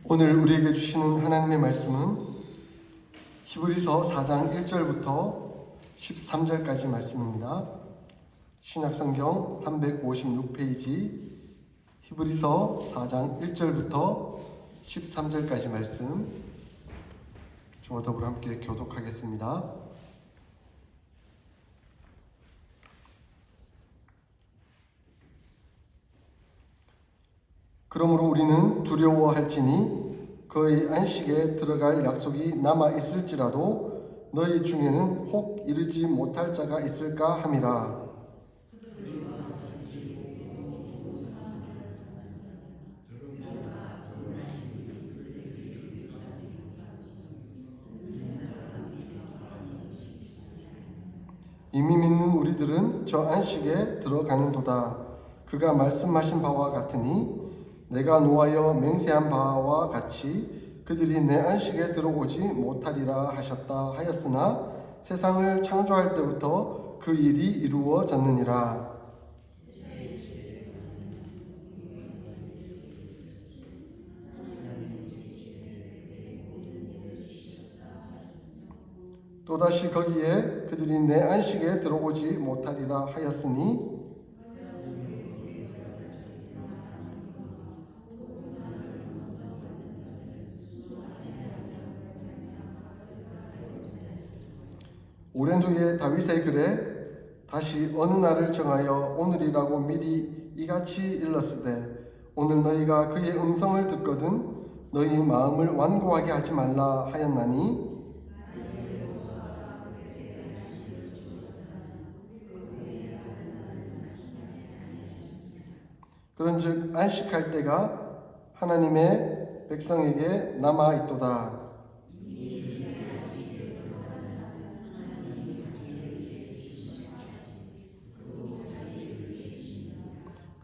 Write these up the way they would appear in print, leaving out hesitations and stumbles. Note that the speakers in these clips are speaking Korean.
오늘 우리에게 주시는 하나님의 말씀은 히브리서 4장 1절부터 13절까지 말씀입니다. 신약성경 356페이지 히브리서 4장 1절부터 13절까지 말씀, 저와 더불어 함께 교독하겠습니다. 그러므로 우리는 두려워할지니 그의 안식에 들어갈 약속이 남아 있을지라도 너희 중에는 혹 이르지 못할 자가 있을까 함이라. 이미 믿는 우리들은 저 안식에 들어가는도다. 그가 말씀하신 바와 같으니 내가 노하여 맹세한 바와 같이 그들이 내 안식에 들어오지 못하리라 하셨다 하였으나 세상을 창조할 때부터 그 일이 이루어졌느니라. 또다시 거기에 그들이 내 안식에 들어오지 못하리라 하였으니 오랜 후에 다윗의 글에 다시 어느 날을 정하여 오늘이라고 미리 이같이 일렀으되 오늘 너희가 그의 음성을 듣거든 너희 마음을 완고하게 하지 말라 하였나니 그런즉 안식할 때가 하나님의 백성에게 남아 있도다.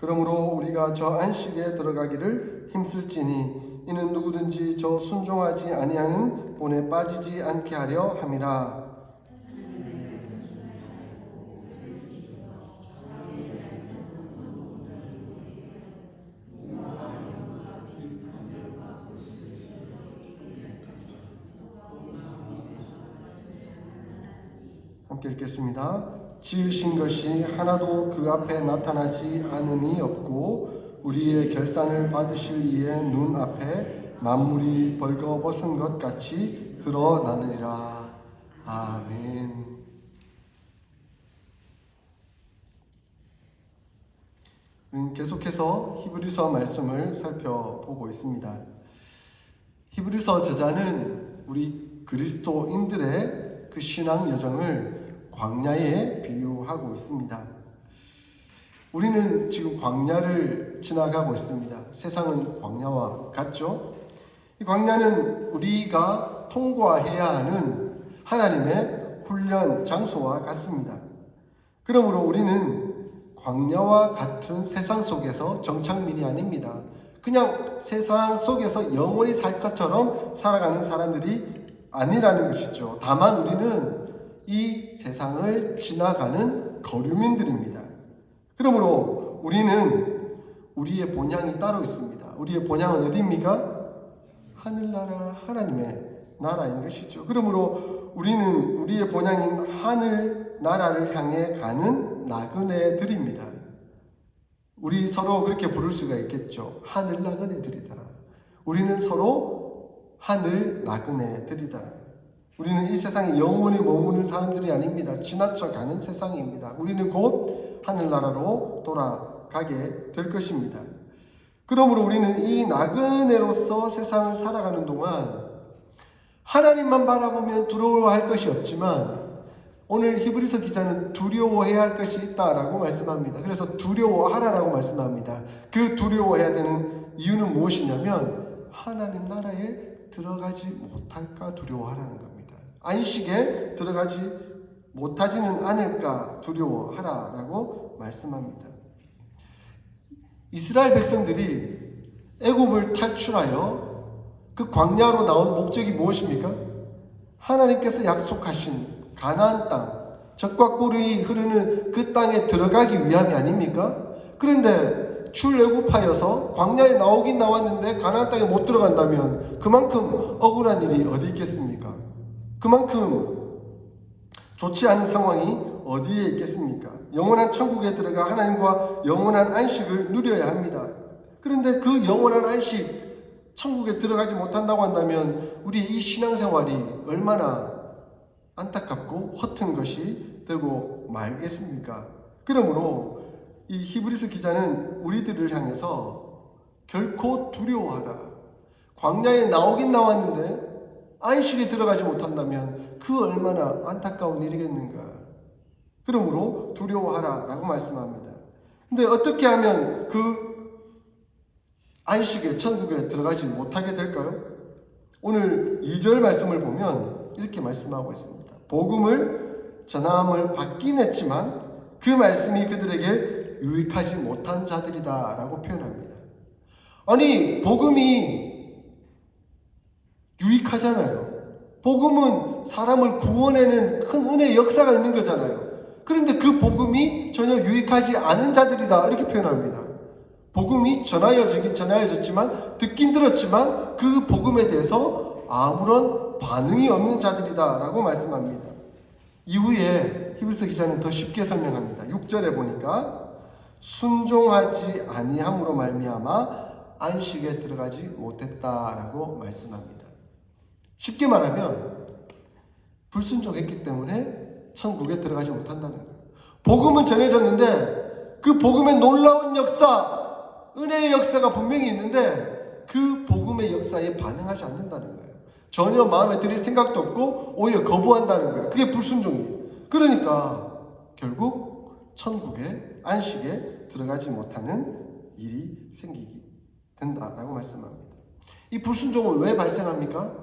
그러므로 우리가 저 안식에 들어가기를 힘쓸지니 이는 누구든지 저 순종하지 아니하는 본에 빠지지 않게 하려 함이라. 함께 읽겠습니다. 지으신 것이 하나도 그 앞에 나타나지 않음이 없고 우리의 결산을 받으실 이의 눈 앞에 만물이 벌거벗은 것 같이 드러나느니라. 아멘. 우리는 계속해서 히브리서 말씀을 살펴보고 있습니다. 히브리서 저자는 우리 그리스도인들의 그 신앙 여정을 광야에 비유하고 있습니다. 우리는 지금 광야를 지나가고 있습니다. 세상은 광야와 같죠? 이 광야는 우리가 통과해야 하는 하나님의 훈련 장소와 같습니다. 그러므로 우리는 광야와 같은 세상 속에서 정착민이 아닙니다. 그냥 세상 속에서 영원히 살 것처럼 살아가는 사람들이 아니라는 것이죠. 다만 우리는 이 세상을 지나가는 거류민들입니다. 그러므로 우리는 우리의 본향이 따로 있습니다. 우리의 본향은 어디입니까? 하늘나라 하나님의 나라인 것이죠. 그러므로 우리는 우리의 본향인 하늘나라를 향해 가는 나그네들입니다. 우리 서로 그렇게 부를 수가 있겠죠. 하늘 나그네들이다. 우리는 서로 하늘 나그네들이다. 우리는 이 세상에 영원히 머무는 사람들이 아닙니다. 지나쳐가는 세상입니다. 우리는 곧 하늘나라로 돌아가게 될 것입니다. 그러므로 우리는 이 나그네로서 세상을 살아가는 동안 하나님만 바라보면 두려워할 것이 없지만 오늘 히브리서 기자는 두려워해야 할 것이 있다라고 말씀합니다. 그래서 두려워하라라고 말씀합니다. 그 두려워해야 되는 이유는 무엇이냐면 하나님 나라에 들어가지 못할까 두려워하라는 겁니다. 안식에 들어가지 못하지는 않을까 두려워하라라고 말씀합니다. 이스라엘 백성들이 애굽을 탈출하여 그 광야로 나온 목적이 무엇입니까? 하나님께서 약속하신 가나안 땅, 젖과 꿀이 흐르는 그 땅에 들어가기 위함이 아닙니까? 그런데 출애굽하여서 광야에 나오긴 나왔는데 가나안 땅에 못 들어간다면 그만큼 억울한 일이 어디 있겠습니까? 그만큼 좋지 않은 상황이 어디에 있겠습니까? 영원한 천국에 들어가 하나님과 영원한 안식을 누려야 합니다. 그런데 그 영원한 안식, 천국에 들어가지 못한다고 한다면 우리 이 신앙생활이 얼마나 안타깝고 허튼 것이 되고 말겠습니까? 그러므로 이 히브리서 기자는 우리들을 향해서 결코 두려워하라. 광야에 나오긴 나왔는데 안식에 들어가지 못한다면 그 얼마나 안타까운 일이겠는가. 그러므로 두려워하라 라고 말씀합니다. 근데 어떻게 하면 그 안식에 천국에 들어가지 못하게 될까요? 오늘 2절 말씀을 보면 이렇게 말씀하고 있습니다. 복음을 전함을 받긴 했지만 그 말씀이 그들에게 유익하지 못한 자들이다 라고 표현합니다. 아니, 복음이 유익하잖아요. 복음은 사람을 구원해내는 큰 은혜의 역사가 있는 거잖아요. 그런데 그 복음이 전혀 유익하지 않은 자들이다 이렇게 표현합니다. 복음이 전하여졌지만 듣긴 들었지만 그 복음에 대해서 아무런 반응이 없는 자들이다 라고 말씀합니다. 이후에 히브리서 기자는 더 쉽게 설명합니다. 6절에 보니까 순종하지 아니함으로 말미암아 안식에 들어가지 못했다라고 말씀합니다. 쉽게 말하면 불순종했기 때문에 천국에 들어가지 못한다는 거예요. 복음은 전해졌는데 그 복음의 놀라운 역사, 은혜의 역사가 분명히 있는데 그 복음의 역사에 반응하지 않는다는 거예요. 전혀 마음에 들일 생각도 없고 오히려 거부한다는 거예요. 그게 불순종이에요. 그러니까 결국 천국의 안식에 들어가지 못하는 일이 생기게 된다라고 말씀합니다. 이 불순종은 왜 발생합니까?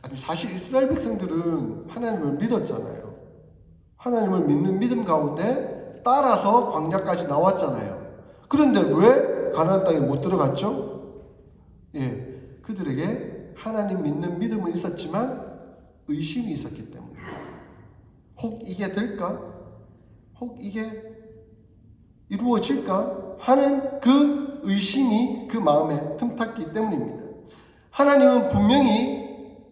아니, 사실 이스라엘 백성들은 하나님을 믿었잖아요. 하나님을 믿는 믿음 가운데 따라서 광야까지 나왔잖아요. 그런데 왜 가나안 땅에 못 들어갔죠? 그들에게 하나님 믿는 믿음은 있었지만 의심이 있었기 때문에 혹 이게 될까? 혹 이게 이루어질까? 하는 그 의심이 그 마음에 틈탔기 때문입니다. 하나님은 분명히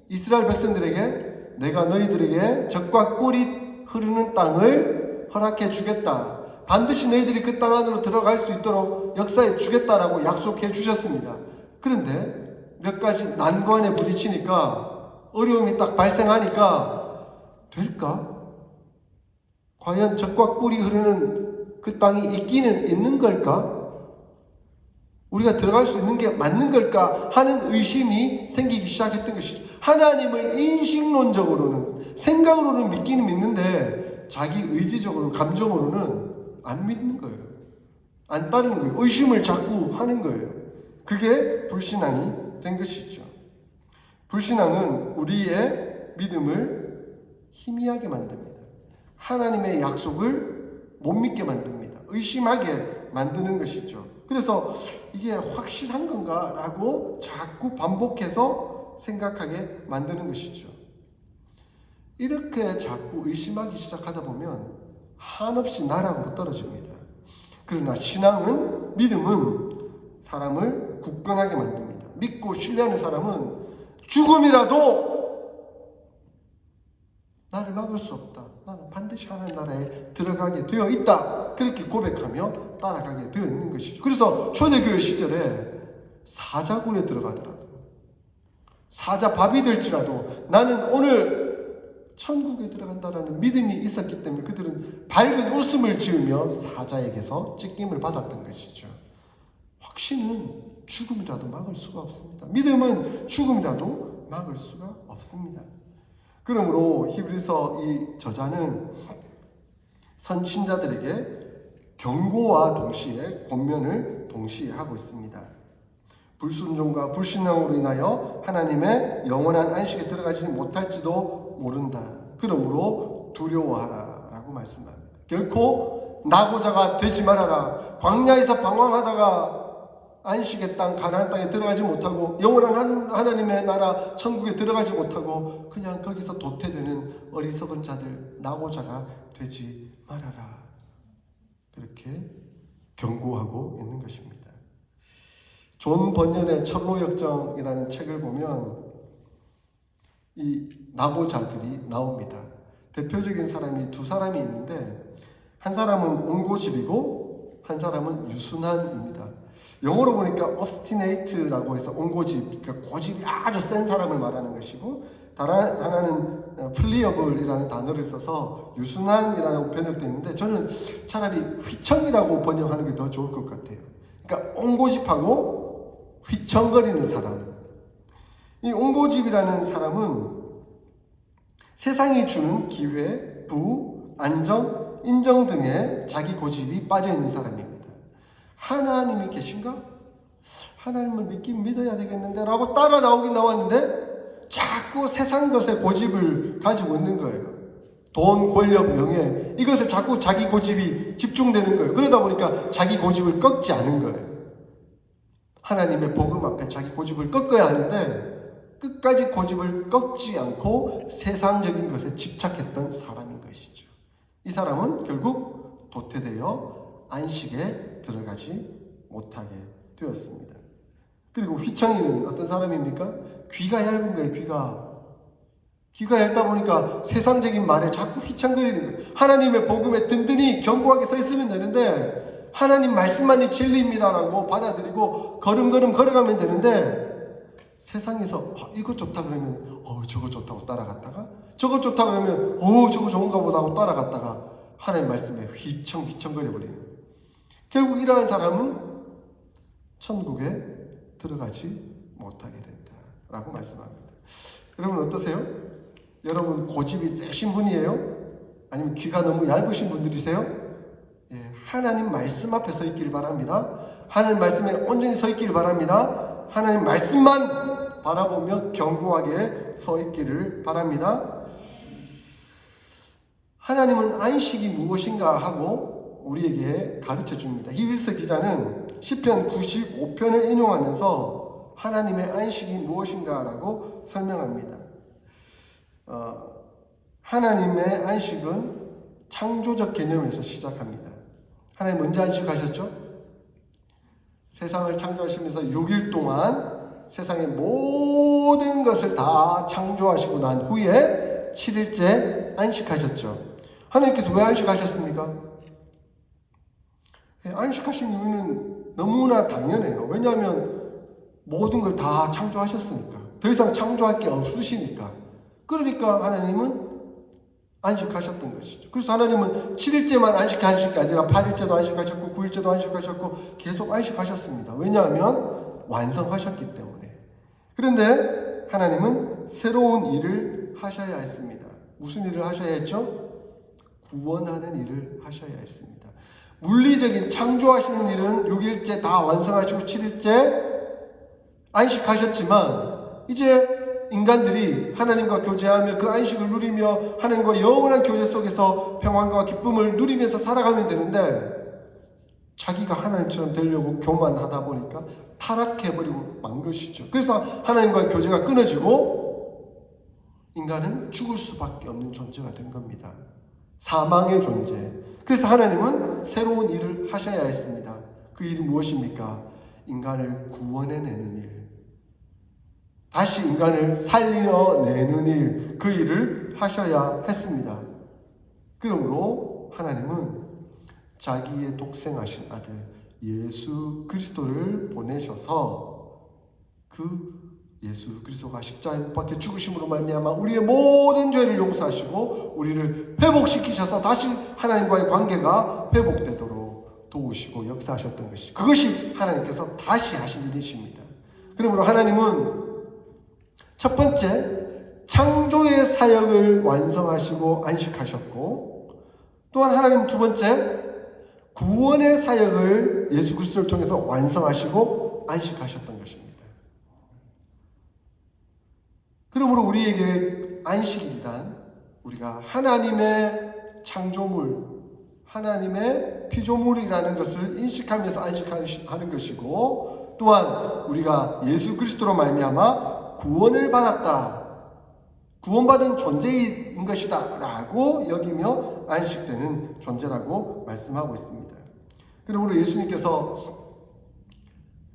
이스라엘 백성들에게 내가 너희들에게 젖과 꿀이 흐르는 땅을 허락해 주겠다. 반드시 너희들이 그 땅 안으로 들어갈 수 있도록 역사해 주겠다라고 약속해 주셨습니다. 그런데 몇 가지 난관에 부딪히니까 어려움이 딱 발생하니까 될까? 과연 젖과 꿀이 흐르는 그 땅이 있기는 있는 걸까? 우리가 들어갈 수 있는 게 맞는 걸까 하는 의심이 생기기 시작했던 것이죠. 하나님을 인식론적으로는 생각으로는 믿기는 믿는데 자기 의지적으로 감정으로는 안 믿는 거예요. 안 따르는 거예요. 의심을 자꾸 하는 거예요. 그게 불신앙이 된 것이죠. 불신앙은 우리의 믿음을 희미하게 만듭니다. 하나님의 약속을 못 믿게 만듭니다. 의심하게 만드는 것이죠. 그래서 이게 확실한 건가? 라고 자꾸 반복해서 생각하게 만드는 것이죠. 이렇게 자꾸 의심하기 시작하다 보면 한없이 나락으로 떨어집니다. 그러나 신앙은, 믿음은 사람을 굳건하게 만듭니다. 믿고 신뢰하는 사람은 죽음이라도 나를 막을 수 없다. 나는 반드시 하나님 나라에 들어가게 되어 있다. 그렇게 고백하며 따라가게 되어 있는 것이죠. 그래서 초대교회 시절에 사자굴에 들어가더라도, 사자밥이 될지라도 나는 오늘 천국에 들어간다라는 믿음이 있었기 때문에 그들은 밝은 웃음을 지으며 사자에게서 찢김을 받았던 것이죠. 확신은 죽음이라도 막을 수가 없습니다. 믿음은 죽음이라도 막을 수가 없습니다. 그러므로 히브리서 이 저자는 선신자들에게 경고와 동시에 권면을 동시에 하고 있습니다. 불순종과 불신앙으로 인하여 하나님의 영원한 안식에 들어가지 못할지도 모른다. 그러므로 두려워하라 라고 말씀합니다. 결코 낙오자가 되지 말아라. 광야에서 방황하다가 안식의 땅 가나안 땅에 들어가지 못하고 영원한 하나님의 나라 천국에 들어가지 못하고 그냥 거기서 도태되는 어리석은 자들, 낙오자가 되지 말아라. 그렇게 경고하고 있는 것입니다. 존 번연의 철로역정이라는 책을 보면 이 낙오자들이 나옵니다. 대표적인 사람이 두 사람이 있는데 한 사람은 온고집이고 한 사람은 유순한입니다. 영어로 보니까 obstinate라고 해서 온고집, 그러니까 고집이 아주 센 사람을 말하는 것이고 하나는 pliable이라는 단어를 써서 유순한이라고 번역되어 있는데 저는 차라리 휘청이라고 번역하는 게 더 좋을 것 같아요. 그러니까 온고집하고 휘청거리는 사람. 이 온고집이라는 사람은 세상이 주는 기회, 부, 안정, 인정 등에 자기 고집이 빠져있는 사람입니다. 하나님이 계신가? 하나님을 믿긴 믿어야 되겠는데 라고 따라 나오긴 나왔는데 자꾸 세상 것에 고집을 가지고 있는 거예요. 돈, 권력, 명예 이것을 자꾸 자기 고집이 집중되는 거예요. 그러다 보니까 자기 고집을 꺾지 않은 거예요. 하나님의 복음 앞에 자기 고집을 꺾어야 하는데 끝까지 고집을 꺾지 않고 세상적인 것에 집착했던 사람인 것이죠. 이 사람은 결국 도태되어 안식에 들어가지 못하게 되었습니다. 그리고 휘청이는 어떤 사람입니까? 귀가 얇은 거예요. 귀가 얇다 보니까 세상적인 말에 자꾸 휘청거리는 거예요. 하나님의 복음에 든든히 견고하게 서 있으면 되는데 하나님 말씀만이 진리입니다라고 받아들이고 걸음걸음 걸어가면 되는데 세상에서 이거 좋다 그러면 저거 좋다고 따라갔다가 저거 좋다 그러면 저거 좋은가 보다 하고 따라갔다가 하나님 말씀에 휘청휘청거려 버리는 거예요. 결국 이러한 사람은 천국에 들어가지 못하게 된다라고 말씀합니다. 여러분 어떠세요? 여러분 고집이 세신 분이에요? 아니면 귀가 너무 얇으신 분들이세요? 예, 하나님 말씀 앞에 서 있기를 바랍니다. 하나님 말씀에 온전히 서 있기를 바랍니다. 하나님 말씀만 바라보며 견고하게 서 있기를 바랍니다. 하나님은 안식이 무엇인가 하고 우리에게 가르쳐 줍니다. 히브리서 기자는 시편 95편을 인용하면서 하나님의 안식이 무엇인가라고 설명합니다. 하나님의 안식은 창조적 개념에서 시작합니다. 하나님 언제 안식하셨죠? 세상을 창조하시면서 6일 동안 세상의 모든 것을 다 창조하시고 난 후에 7일째 안식하셨죠. 하나님께서 왜 안식하셨습니까? 안식하신 이유는 너무나 당연해요. 왜냐하면 모든 걸 다 창조하셨으니까. 더 이상 창조할 게 없으시니까. 그러니까 하나님은 안식하셨던 것이죠. 그래서 하나님은 7일째만 안식하신 게 아니라 8일째도 안식하셨고 9일째도 안식하셨고 계속 안식하셨습니다. 왜냐하면 완성하셨기 때문에. 그런데 하나님은 새로운 일을 하셔야 했습니다. 무슨 일을 하셔야 했죠? 구원하는 일을 하셔야 했습니다. 물리적인 창조하시는 일은 6일째 다 완성하시고 7일째 안식하셨지만 이제 인간들이 하나님과 교제하며 그 안식을 누리며 하나님과 영원한 교제 속에서 평안과 기쁨을 누리면서 살아가면 되는데 자기가 하나님처럼 되려고 교만하다 보니까 타락해버리고 만 것이죠. 그래서 하나님과의 교제가 끊어지고 인간은 죽을 수밖에 없는 존재가 된 겁니다. 사망의 존재. 그래서 하나님은 새로운 일을 하셔야 했습니다. 그 일이 무엇입니까? 인간을 구원해내는 일. 다시 인간을 살려내는 일, 그 일을 하셔야 했습니다. 그러므로 하나님은 자기의 독생하신 아들 예수 그리스도를 보내셔서 그 예수 그리스도가 십자가에 못 박혀 죽으심으로 말미암아 우리의 모든 죄를 용서하시고 우리를 회복시키셔서 다시 하나님과의 관계가 회복되도록 도우시고 역사하셨던 것이 그것이 하나님께서 다시 하신 일이십니다. 그러므로 하나님은 첫 번째 창조의 사역을 완성하시고 안식하셨고 또한 하나님 두 번째 구원의 사역을 예수 그리스도를 통해서 완성하시고 안식하셨던 것입니다. 그러므로 우리에게 안식이란 우리가 하나님의 창조물, 하나님의 피조물이라는 것을 인식하면서 안식하는 것이고 또한 우리가 예수 그리스도로 말미암아 구원을 받았다. 구원받은 존재인 것이다 라고 여기며 안식되는 존재라고 말씀하고 있습니다. 그러므로 예수님께서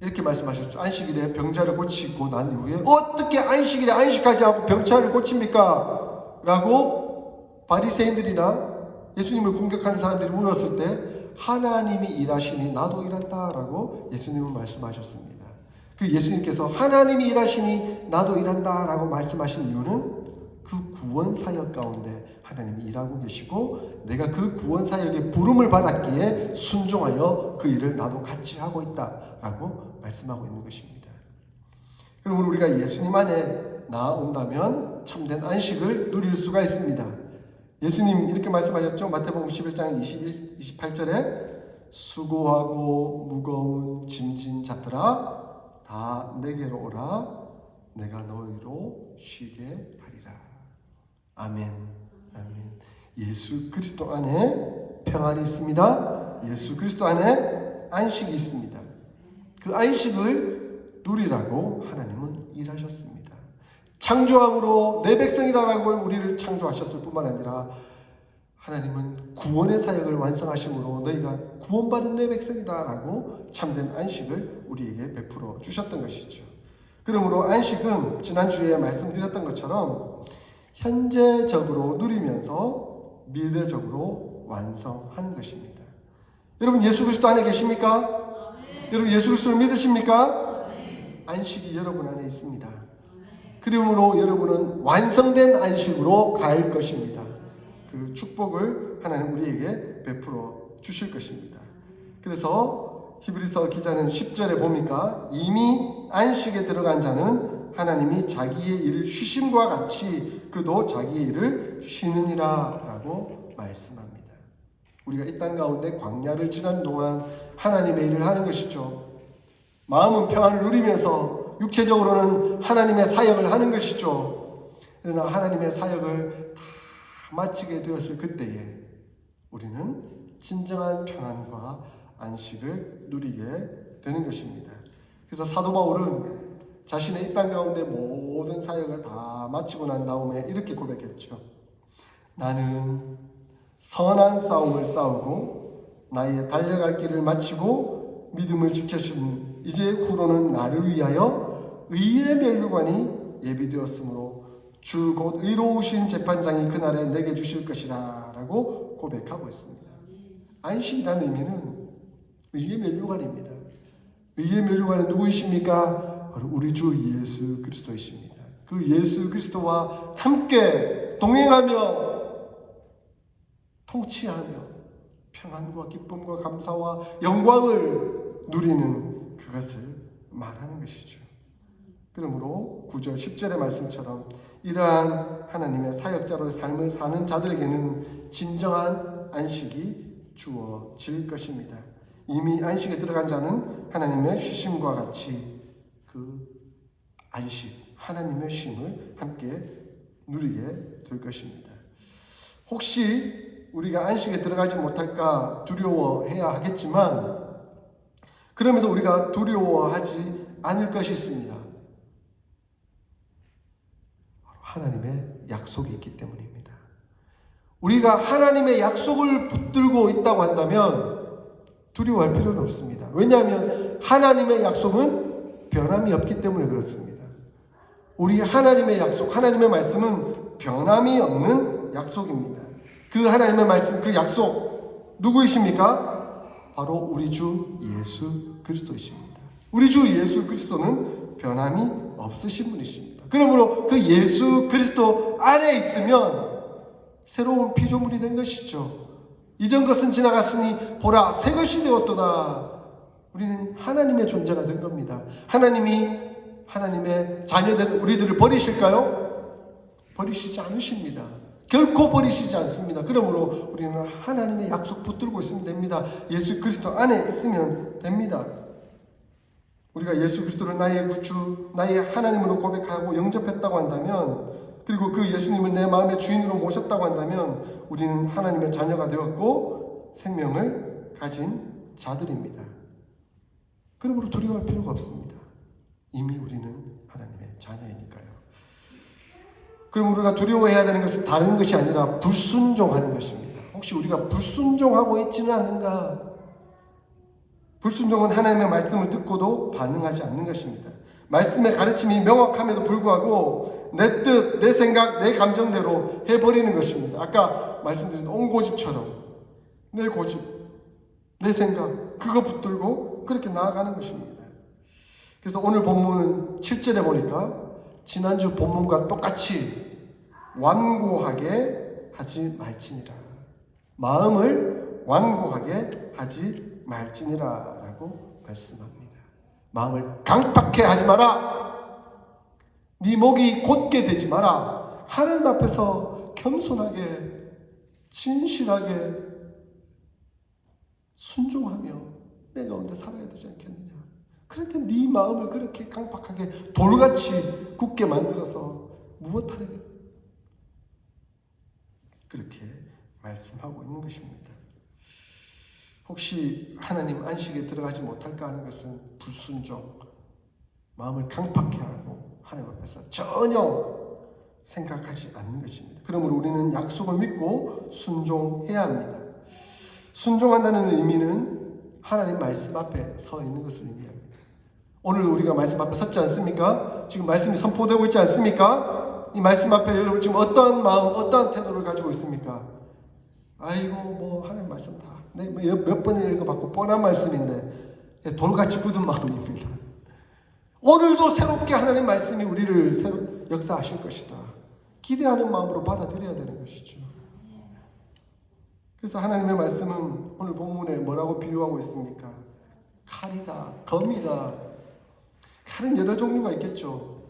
이렇게 말씀하셨죠. 안식일에 병자를 고치고 난 이후에 어떻게 안식일에 안식하지 않고 병자를 고칩니까? 라고 바리새인들이나 예수님을 공격하는 사람들이 물었을 때 하나님이 일하시니 나도 일한다 라고 예수님은 말씀하셨습니다. 그 예수님께서 하나님이 일하시니 나도 일한다 라고 말씀하신 이유는 그 구원 사역 가운데 하나님이 일하고 계시고 내가 그 구원 사역의 부름을 받았기에 순종하여 그 일을 나도 같이 하고 있다 라고 말씀하고 있는 것입니다. 그러므로 우리가 예수님 안에 나아온다면 참된 안식을 누릴 수가 있습니다. 예수님 이렇게 말씀하셨죠. 마태복음 11장 28절에 수고하고 무거운 짐진 자들아 다 내게로 오라 내가 너희로 쉬게 하리라. 아멘. 아멘. 예수 그리스도 안에 평안이 있습니다. 예수 그리스도 안에 안식이 있습니다. 그 안식을 누리라고 하나님은 일하셨습니다. 창조함으로 내 백성이라고 우리를 창조하셨을 뿐만 아니라 하나님은 구원의 사역을 완성하심으로 너희가 구원받은 내 백성이다라고 참된 안식을 우리에게 베풀어 주셨던 것이죠. 그러므로 안식은 지난주에 말씀드렸던 것처럼 현재적으로 누리면서 미래적으로 완성하는 것입니다. 여러분 예수 그리스도 안에 계십니까? 여러분 예수 그리스도를 믿으십니까? 안식이 여러분 안에 있습니다. 그러므로 여러분은 완성된 안식으로 갈 것입니다. 그 축복을 하나님 우리에게 베풀어 주실 것입니다. 그래서 히브리서 기자는 10절에 보니까 이미 안식에 들어간 자는 하나님이 자기의 일을 쉬심과 같이 그도 자기의 일을 쉬느니라 라고 말씀합니다. 우리가 이 땅 가운데 광야를 지난 동안 하나님의 일을 하는 것이죠. 마음은 평안을 누리면서 육체적으로는 하나님의 사역을 하는 것이죠. 그러나 하나님의 사역을 다 마치게 되었을 그때에 우리는 진정한 평안과 안식을 누리게 되는 것입니다. 그래서 사도 바울은 자신의 이 땅 가운데 모든 사역을 다 마치고 난 다음에 이렇게 고백했죠. 나는 선한 싸움을 싸우고 나의 달려갈 길을 마치고 믿음을 지켜준 이제 후로는 나를 위하여 의의 면류관이 예비되었으므로 주 곧 의로우신 재판장이 그날에 내게 주실 것이라 라고 고백하고 있습니다. 안식이라는 의미는 의의 면류관입니다. 의의 면류관은 누구이십니까? 바로 우리 주 예수 그리스도이십니다. 그 예수 그리스도와 함께 동행하며 통치하며 평안과 기쁨과 감사와 영광을 누리는 그것을 말하는 것이죠. 그러므로 9절 10절의 말씀처럼 이러한 하나님의 사역자로의 삶을 사는 자들에게는 진정한 안식이 주어질 것입니다. 이미 안식에 들어간 자는 하나님의 쉬심과 같이 그 안식, 하나님의 쉼을 함께 누리게 될 것입니다. 혹시 우리가 안식에 들어가지 못할까 두려워해야 하겠지만 그럼에도 우리가 두려워하지 않을 것이 있습니다. 하나님의 약속이 있기 때문입니다. 우리가 하나님의 약속을 붙들고 있다고 한다면 두려워할 필요는 없습니다. 왜냐하면 하나님의 약속은 변함이 없기 때문에 그렇습니다. 우리 하나님의 약속, 하나님의 말씀은 변함이 없는 약속입니다. 그 하나님의 말씀, 그 약속 누구이십니까? 바로 우리 주 예수 그리스도이십니다. 우리 주 예수 그리스도는 변함이 없으신 분이십니다. 그러므로 그 예수 그리스도 안에 있으면 새로운 피조물이 된 것이죠. 이전 것은 지나갔으니 보라 새 것이 되었도다. 우리는 하나님의 존재가 된 겁니다. 하나님이 하나님의 자녀된 우리들을 버리실까요? 버리시지 않으십니다. 결코 버리시지 않습니다. 그러므로 우리는 하나님의 약속 붙들고 있으면 됩니다. 예수 그리스도 안에 있으면 됩니다. 우리가 예수 그리스도를 나의 구주, 나의 하나님으로 고백하고 영접했다고 한다면, 그리고 그 예수님을 내 마음의 주인으로 모셨다고 한다면 우리는 하나님의 자녀가 되었고 생명을 가진 자들입니다. 그러므로 두려워할 필요가 없습니다. 이미 우리는 하나님의 자녀이니까요. 그럼 우리가 두려워해야 되는 것은 다른 것이 아니라 불순종하는 것입니다. 혹시 우리가 불순종하고 있지는 않는가? 불순종은 하나님의 말씀을 듣고도 반응하지 않는 것입니다. 말씀의 가르침이 명확함에도 불구하고 내 뜻, 내 생각, 내 감정대로 해버리는 것입니다. 아까 말씀드린 옹고집처럼 내 고집, 내 생각 그거 붙들고 그렇게 나아가는 것입니다. 그래서 오늘 본문은 7절에 보니까 지난주 본문과 똑같이 완고하게 하지 말지니라. 마음을 완고하게 하지 말지니라 라고 말씀합니다. 마음을 강팍해 하지 마라. 네 목이 곧게 되지 마라. 하나님 앞에서 겸손하게 진실하게 순종하며 내 가운데 살아야 되지 않겠느냐. 그런데 네 마음을 그렇게 강팍하게 돌같이 굳게 만들어서 무엇하려고 그렇게 말씀하고 있는 것입니다. 혹시 하나님 안식에 들어가지 못할까 하는 것은 불순종, 마음을 강팍해 하고 하나님 앞에서 전혀 생각하지 않는 것입니다. 그러므로 우리는 약속을 믿고 순종해야 합니다. 순종한다는 의미는 하나님 말씀 앞에 서 있는 것을 의미합니다. 오늘 우리가 말씀 앞에 섰지 않습니까? 지금 말씀이 선포되고 있지 않습니까? 이 말씀 앞에 여러분 지금 어떠한 마음, 어떠한 태도를 가지고 있습니까? 아이고 뭐 하나님 말씀 다 몇 번이나 읽어봤고 뻔한 말씀인데 돌같이 굳은 마음입니다. 오늘도 새롭게 하나님 말씀이 우리를 새로 역사하실 것이다. 기대하는 마음으로 받아들여야 되는 것이죠. 그래서 하나님의 말씀은 오늘 본문에 뭐라고 비유하고 있습니까? 칼이다, 검이다. 칼은 여러 종류가 있겠죠.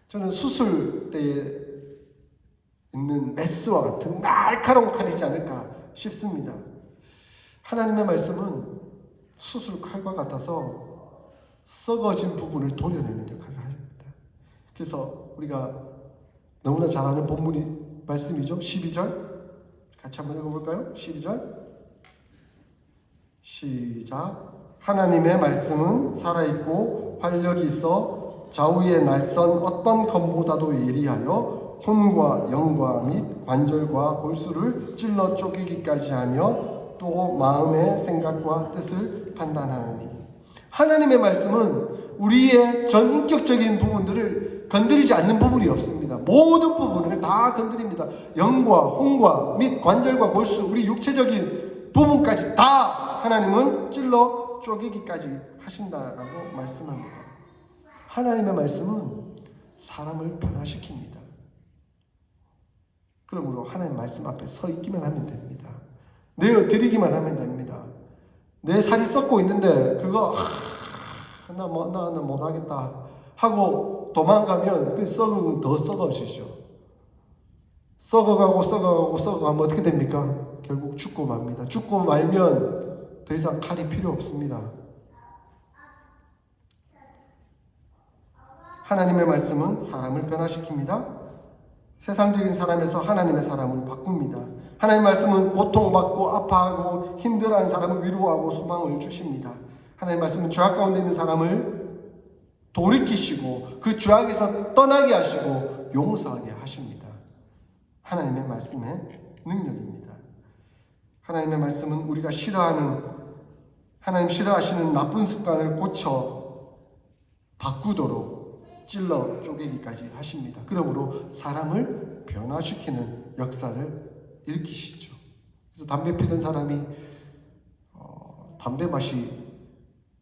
저는 수술 때에 있는 메스와 같은 날카로운 칼이지 않을까 싶습니다. 하나님의 말씀은 수술 칼과 같아서 썩어진 부분을 도려내는 역할을 합니다. 그래서 우리가 너무나 잘 아는 본문이 말씀이죠. 12절 같이 한번 읽어볼까요? 12절 시작. 하나님의 말씀은 살아있고 활력이 있어 좌우에 날선 어떤 검보다도 예리하여 혼과 영과 및 관절과 골수를 찔러 쪼개기까지 하며 또 마음의 생각과 뜻을 판단하느니. 하나님의 말씀은 우리의 전인격적인 부분들을 건드리지 않는 부분이 없습니다. 모든 부분을 다 건드립니다. 영과 혼과 및 관절과 골수, 우리 육체적인 부분까지 다 하나님은 찔러 쪼개기까지 하신다라고 말씀합니다. 하나님의 말씀은 사람을 변화시킵니다. 그러므로 하나님 말씀 앞에 서 있기만 하면 됩니다. 내어드리기만 하면 됩니다. 내 살이 썩고 있는데 그거 나 못하겠다 하고 도망가면 그 썩은 건 더 썩어지죠. 썩어가면 어떻게 됩니까? 결국 죽고 맙니다. 죽고 말면 더 이상 칼이 필요 없습니다. 하나님의 말씀은 사람을 변화시킵니다. 세상적인 사람에서 하나님의 사람을 바꿉니다. 하나님의 말씀은 고통받고 아파하고 힘들어하는 사람을 위로하고 소망을 주십니다. 하나님의 말씀은 죄악 가운데 있는 사람을 돌이키시고 그 죄악에서 떠나게 하시고 용서하게 하십니다. 하나님의 말씀의 능력입니다. 하나님의 말씀은 우리가 하나님 싫어하시는 나쁜 습관을 고쳐 바꾸도록 찔러 쪼개기까지 하십니다. 그러므로 사람을 변화시키는 역사를 일으키시죠. 그래서 담배 피던 사람이 담배 맛이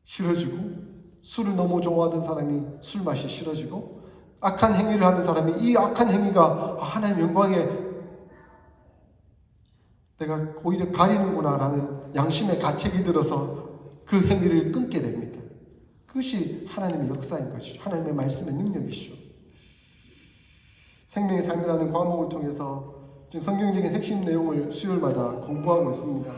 싫어지고, 술을 너무 좋아하던 사람이 술 맛이 싫어지고, 악한 행위를 하는 사람이 이 악한 행위가 하나님 영광에 내가 오히려 가리는구나 라는 양심의 가책이 들어서 그 행위를 끊게 됩니다. 그것이 하나님의 역사인 것이죠. 하나님의 말씀의 능력이시죠. 생명의 삶이라는 과목을 통해서 지금 성경적인 핵심 내용을 수요일마다 공부하고 있습니다.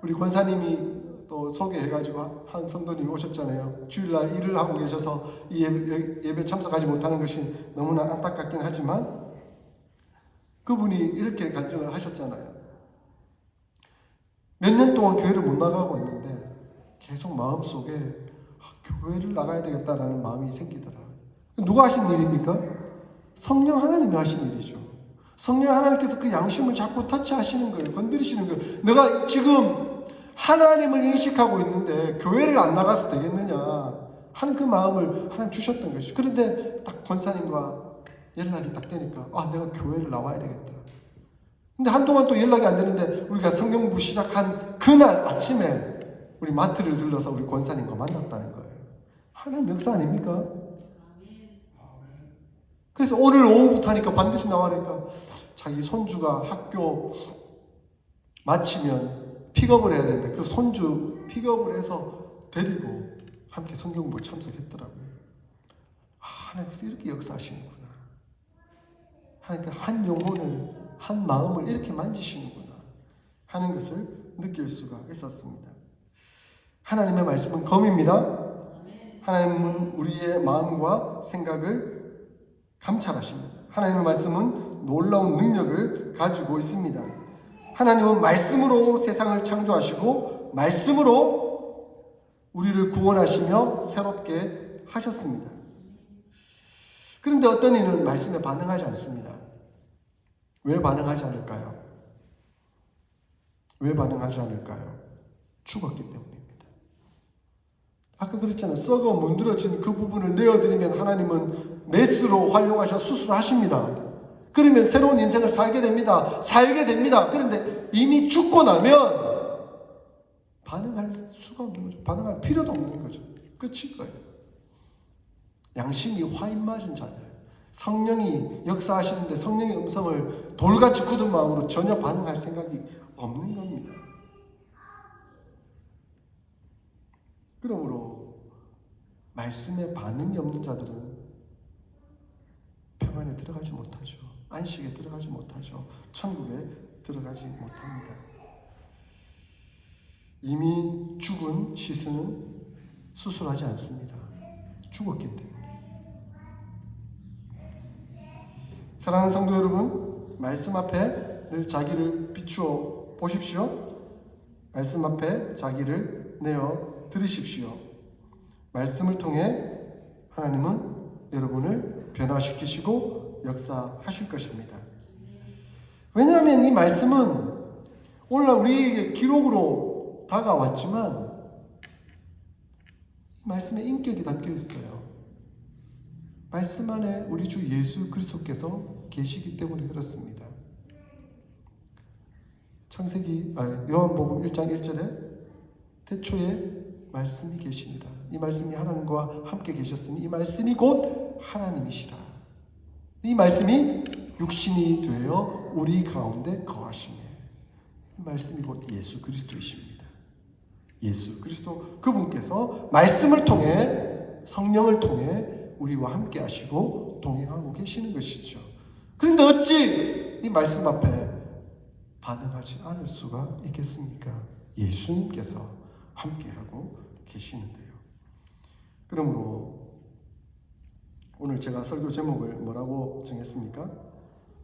우리 권사님이 또 소개해가지고 한 성도님이 오셨잖아요. 주일날 일을 하고 계셔서 이 예배 참석하지 못하는 것이 너무나 안타깝긴 하지만 그분이 이렇게 간증을 하셨잖아요. 몇 년 동안 교회를 못 나가고 있는데 계속 마음속에 교회를 나가야 되겠다라는 마음이 생기더라. 누가 하신 일입니까? 성령 하나님이 하신 일이죠. 성령 하나님께서 그 양심을 자꾸 터치하시는 거예요. 건드리시는 거예요. 내가 지금 하나님을 인식하고 있는데 교회를 안 나가서 되겠느냐 하는 그 마음을 하나님 주셨던 것이죠. 그런데 딱 권사님과 연락이 딱 되니까 내가 교회를 나와야 되겠다. 근데 한동안 또 연락이 안 되는데 우리가 성경 공부 시작한 그날 아침에 우리 마트를 들러서 우리 권사님과 만났다는 거예요. 하나님 역사 아닙니까? 그래서 오늘 오후부터 하니까 반드시 나와니까 자기 손주가 학교 마치면 픽업을 해야 되는데 그 손주 픽업을 해서 데리고 함께 성경 공부 참석했더라고요. 하나님께서 이렇게 역사하시는구나. 하나님께서 한 영혼을, 한 마음을 이렇게 만지시는구나 하는 것을 느낄 수가 있었습니다. 하나님의 말씀은 검입니다. 하나님은 우리의 마음과 생각을 감찰하십니다. 하나님의 말씀은 놀라운 능력을 가지고 있습니다. 하나님은 말씀으로 세상을 창조하시고 말씀으로 우리를 구원하시며 새롭게 하셨습니다. 그런데 어떤 이는 말씀에 반응하지 않습니다. 왜 반응하지 않을까요? 왜 반응하지 않을까요? 죽었기 때문입니다. 아까 그랬잖아요. 썩어 문드러진 그 부분을 내어드리면 하나님은 메스로 활용하셔 수술하십니다. 그러면 새로운 인생을 살게 됩니다. 그런데 이미 죽고 나면 반응할 수가 없는 거죠. 반응할 필요도 없는 거죠. 끝일 거예요. 양심이 화인 맞은 자들, 성령이 역사하시는데 성령의 음성을 돌같이 굳은 마음으로 전혀 반응할 생각이 없는 겁니다. 그러므로 말씀에 반응이 없는 자들은 평안에 들어가지 못하죠. 안식에 들어가지 못하죠. 천국에 들어가지 못합니다. 이미 죽은 시스는 수술하지 않습니다. 죽었기 때문에. 사랑하는 성도 여러분, 말씀 앞에 늘 자기를 비추어 보십시오. 말씀 앞에 자기를 내어 드리십시오. 말씀을 통해 하나님은 여러분을 변화시키시고 역사하실 것입니다. 왜냐하면 이 말씀은 오늘날 우리에게 기록으로 다가왔지만 이 말씀에 인격이 담겨 있어요. 말씀 안에 우리 주 예수 그리스도께서 계시기 때문에 그렇습니다. 요한복음 1장 1절에 태초에 말씀이 계시니라. 이 말씀이 하나님과 함께 계셨으니 이 말씀이 곧 하나님이시라. 이 말씀이 육신이 되어 우리 가운데 거하시며 이 말씀이 곧 예수 그리스도이십니다. 예수 그리스도 그분께서 말씀을 통해 성령을 통해 우리와 함께 하시고 동행하고 계시는 것이죠. 그런데 어찌 이 말씀 앞에 반응하지 않을 수가 있겠습니까? 예수님께서 함께하고 계시는데요. 그러므로 오늘 제가 설교 제목을 뭐라고 정했습니까?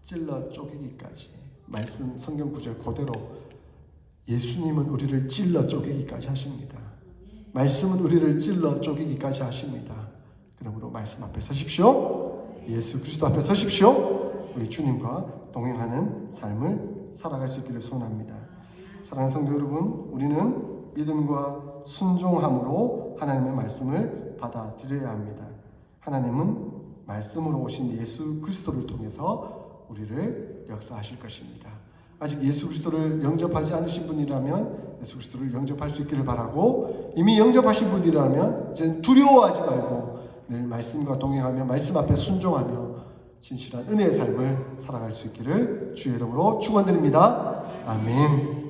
찔러 쪼개기까지. 말씀 성경 구절 그대로 예수님은 우리를 찔러 쪼개기까지 하십니다. 말씀은 우리를 찔러 쪼개기까지 하십니다. 그러므로 말씀 앞에 서십시오. 예수 그리스도 앞에 서십시오. 우리 주님과 동행하는 삶을 살아갈 수 있기를 소원합니다. 사랑하는 성도 여러분, 우리는 믿음과 순종함으로 하나님의 말씀을 받아들여야 합니다. 하나님은 말씀으로 오신 예수 그리스도를 통해서 우리를 역사하실 것입니다. 아직 예수 그리스도를 영접하지 않으신 분이라면 예수 그리스도를 영접할 수 있기를 바라고, 이미 영접하신 분이라면 이제 두려워하지 말고 늘 말씀과 동행하며 말씀 앞에 순종하며 진실한 은혜의 삶을 살아갈 수 있기를 주의 이름으로 축원드립니다. 아멘.